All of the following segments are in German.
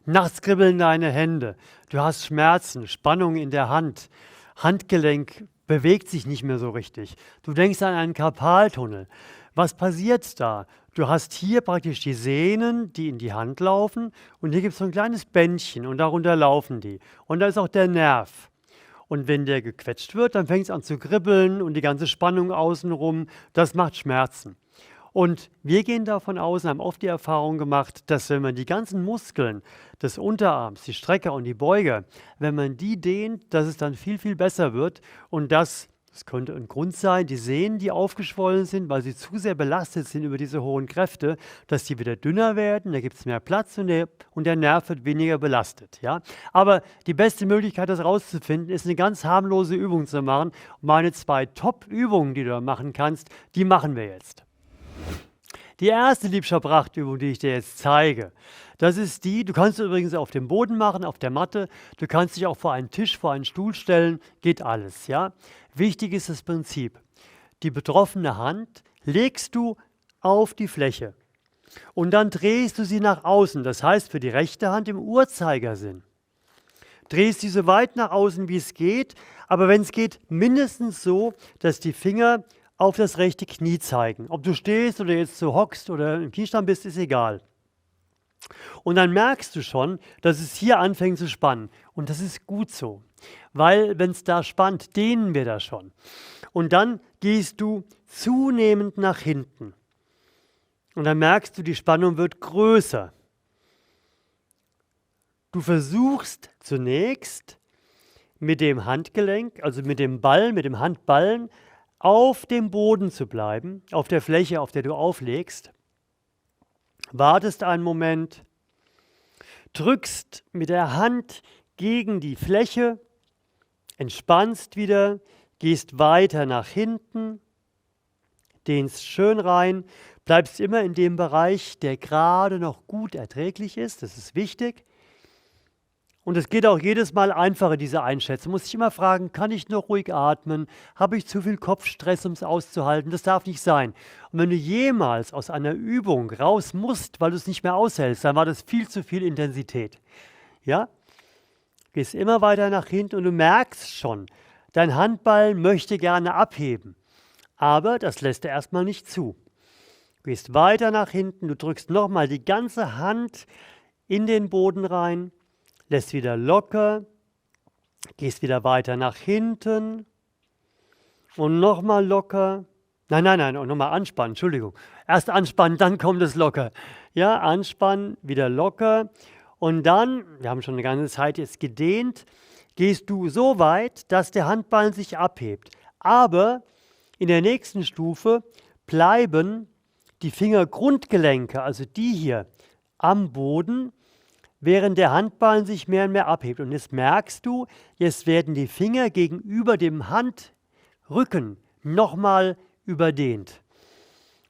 Nachts kribbeln deine Hände. Du hast Schmerzen, Spannung in der Hand. Handgelenk bewegt sich nicht mehr so richtig. Du denkst an einen Karpaltunnel. Was passiert da? Du hast hier praktisch die Sehnen, die in die Hand laufen, und hier gibt es so ein kleines Bändchen und darunter laufen die. Und da ist auch der Nerv. Und wenn der gequetscht wird, dann fängt es an zu kribbeln und die ganze Spannung außenrum, das macht Schmerzen. Und wir gehen davon aus und haben oft die Erfahrung gemacht, dass wenn man die ganzen Muskeln des Unterarms, die Strecker und die Beuger, wenn man die dehnt, dass es dann viel, viel besser wird. Und das könnte ein Grund sein, die Sehnen, die aufgeschwollen sind, weil sie zu sehr belastet sind über diese hohen Kräfte, dass die wieder dünner werden, da gibt es mehr Platz und der Nerv wird weniger belastet. Ja? Aber die beste Möglichkeit, das rauszufinden, ist eine ganz harmlose Übung zu machen. Und meine 2 Top-Übungen, die du da machen kannst, die machen wir jetzt. Die erste Liebscher-Prachtübung, die ich dir jetzt zeige, das ist die, du kannst es übrigens auf dem Boden machen, auf der Matte, du kannst dich auch vor einen Tisch, vor einen Stuhl stellen, geht alles. Ja? Wichtig ist das Prinzip. Die betroffene Hand legst du auf die Fläche und dann drehst du sie nach außen, das heißt für die rechte Hand im Uhrzeigersinn. Drehst sie so weit nach außen, wie es geht, aber wenn es geht, mindestens so, dass die Finger auf das rechte Knie zeigen. Ob du stehst oder jetzt so hockst oder im Kniestand bist, ist egal. Und dann merkst du schon, dass es hier anfängt zu spannen. Und das ist gut so, weil wenn es da spannt, dehnen wir da schon. Und dann gehst du zunehmend nach hinten. Und dann merkst du, die Spannung wird größer. Du versuchst zunächst mit dem Handgelenk, also mit dem Ball, mit dem Handballen, auf dem Boden zu bleiben, auf der Fläche, auf der du auflegst, wartest einen Moment, drückst mit der Hand gegen die Fläche, entspannst wieder, gehst weiter nach hinten, dehnst schön rein, bleibst immer in dem Bereich, der gerade noch gut erträglich ist, das ist wichtig. Und es geht auch jedes Mal einfacher, diese Einschätzung. Muss ich immer fragen, kann ich noch ruhig atmen? Habe ich zu viel Kopfstress, um es auszuhalten? Das darf nicht sein. Und wenn du jemals aus einer Übung raus musst, weil du es nicht mehr aushältst, dann war das viel zu viel Intensität. Ja? Gehst immer weiter nach hinten und du merkst schon, dein Handball möchte gerne abheben. Aber das lässt er erstmal nicht zu. Du gehst weiter nach hinten, du drückst nochmal die ganze Hand in den Boden rein, lässt wieder locker, gehst wieder weiter nach hinten und nochmal locker. Nein, und nochmal anspannen, Entschuldigung. Erst anspannen, dann kommt es locker. Ja, anspannen, wieder locker. Und dann, wir haben schon eine ganze Zeit jetzt gedehnt, gehst du so weit, dass der Handballen sich abhebt. Aber in der nächsten Stufe bleiben die Fingergrundgelenke, also die hier, am Boden, während der Handballen sich mehr und mehr abhebt. Und jetzt merkst du, jetzt werden die Finger gegenüber dem Handrücken nochmal überdehnt.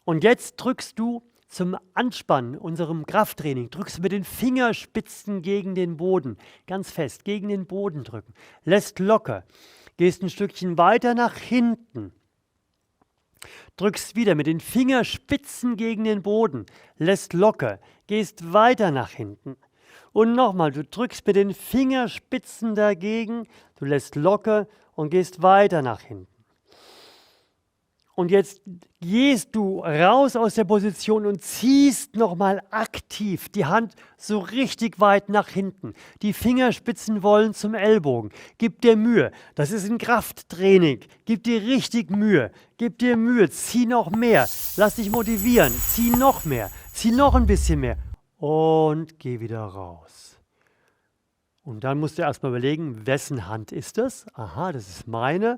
Und jetzt drückst du zum Anspannen, unserem Krafttraining, drückst du mit den Fingerspitzen gegen den Boden, ganz fest, gegen den Boden drücken. Lässt locker, gehst ein Stückchen weiter nach hinten. Drückst wieder mit den Fingerspitzen gegen den Boden, lässt locker, gehst weiter nach hinten. Und nochmal, du drückst mit den Fingerspitzen dagegen, du lässt locker und gehst weiter nach hinten. Und jetzt gehst du raus aus der Position und ziehst nochmal aktiv die Hand so richtig weit nach hinten. Die Fingerspitzen wollen zum Ellbogen. Gib dir Mühe. Das ist ein Krafttraining. Gib dir richtig Mühe. Gib dir Mühe. Zieh noch mehr. Lass dich motivieren. Zieh noch mehr. Zieh noch ein bisschen mehr. Und geh wieder raus. Und dann musst du erstmal überlegen, wessen Hand ist das? Aha, das ist meine.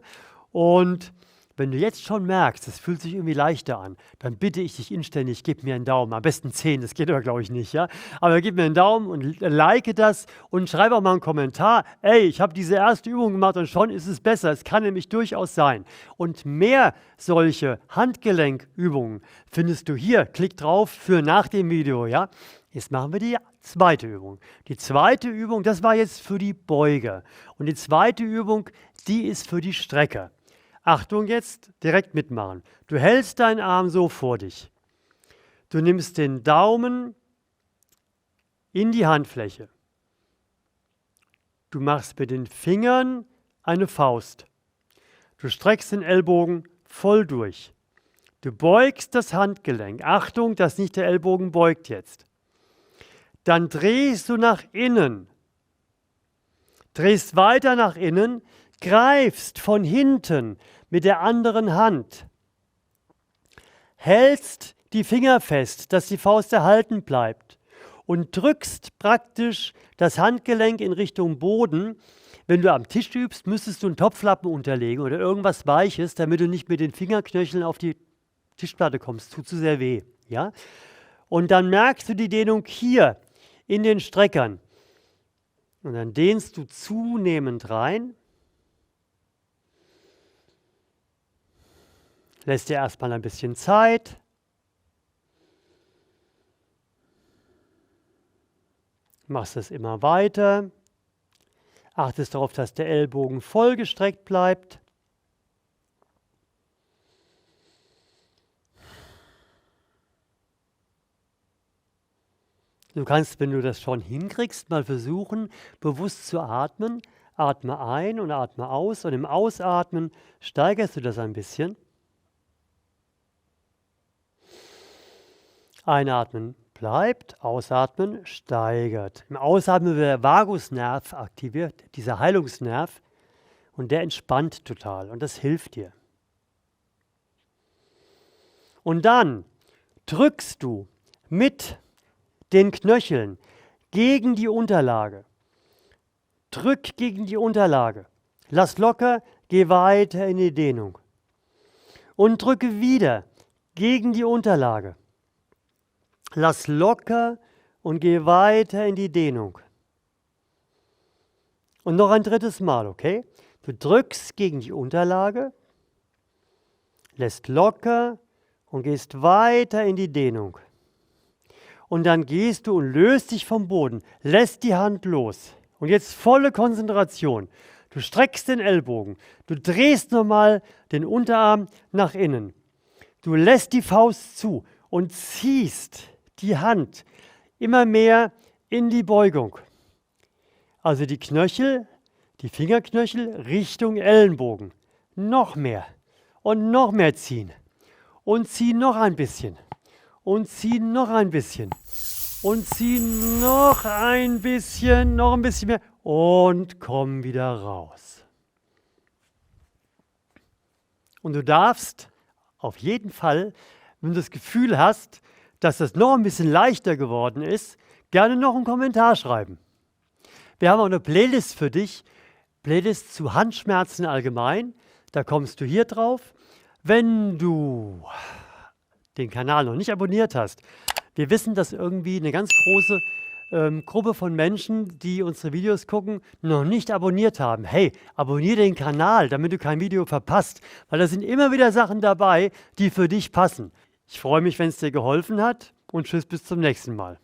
Und wenn du jetzt schon merkst, es fühlt sich irgendwie leichter an, dann bitte ich dich inständig, gib mir einen Daumen. Am besten 10, das geht aber glaube ich nicht. Ja? Aber gib mir einen Daumen und like das und schreib auch mal einen Kommentar. Ey, ich habe diese erste Übung gemacht und schon ist es besser. Es kann nämlich durchaus sein. Und mehr solche Handgelenkübungen findest du hier. Klick drauf für nach dem Video. Ja? Jetzt machen wir die zweite Übung. Die zweite Übung, das war jetzt für die Beuger. Und die zweite Übung, die ist für die Strecker. Achtung jetzt, direkt mitmachen. Du hältst deinen Arm so vor dich. Du nimmst den Daumen in die Handfläche. Du machst mit den Fingern eine Faust. Du streckst den Ellbogen voll durch. Du beugst das Handgelenk. Achtung, dass nicht der Ellbogen beugt jetzt. Dann drehst du nach innen. Drehst weiter nach innen, greifst von hinten mit der anderen Hand. Hältst die Finger fest, dass die Faust erhalten bleibt und drückst praktisch das Handgelenk in Richtung Boden. Wenn du am Tisch übst, müsstest du einen Topflappen unterlegen oder irgendwas Weiches, damit du nicht mit den Fingerknöcheln auf die Tischplatte kommst. Tut zu sehr weh. Ja? Und dann merkst du die Dehnung hier in den Streckern. Und dann dehnst du zunehmend rein. Lässt dir erstmal ein bisschen Zeit. Machst es immer weiter. Achtest darauf, dass der Ellbogen voll gestreckt bleibt. Du kannst, wenn du das schon hinkriegst, mal versuchen, bewusst zu atmen. Atme ein und atme aus. Und im Ausatmen steigerst du das ein bisschen. Einatmen bleibt, ausatmen steigert. Im Ausatmen wird der Vagusnerv aktiviert, dieser Heilungsnerv, und der entspannt total und das hilft dir. Und dann drückst du mit den Knöcheln gegen die Unterlage. Drück gegen die Unterlage. Lass locker, geh weiter in die Dehnung. Und drücke wieder gegen die Unterlage. Lass locker und geh weiter in die Dehnung. Und noch ein drittes Mal, okay? Du drückst gegen die Unterlage, lässt locker und gehst weiter in die Dehnung. Und dann gehst du und löst dich vom Boden, lässt die Hand los. Und jetzt volle Konzentration. Du streckst den Ellbogen, du drehst nochmal den Unterarm nach innen. Du lässt die Faust zu und ziehst die Hand immer mehr in die Beugung. Also die Knöchel, die Fingerknöchel Richtung Ellenbogen. Noch mehr und noch mehr ziehen. Und zieh noch ein bisschen. Und zieh noch ein bisschen. Und zieh noch ein bisschen mehr. Und komm wieder raus. Und du darfst auf jeden Fall, wenn du das Gefühl hast, dass das noch ein bisschen leichter geworden ist, gerne noch einen Kommentar schreiben. Wir haben auch eine Playlist für dich, Playlist zu Handschmerzen allgemein. Da kommst du hier drauf. Wenn du den Kanal noch nicht abonniert hast, wir wissen, dass irgendwie eine ganz große Gruppe von Menschen, die unsere Videos gucken, noch nicht abonniert haben. Hey, abonniere den Kanal, damit du kein Video verpasst, weil da sind immer wieder Sachen dabei, die für dich passen. Ich freue mich, wenn es dir geholfen hat und tschüss bis zum nächsten Mal.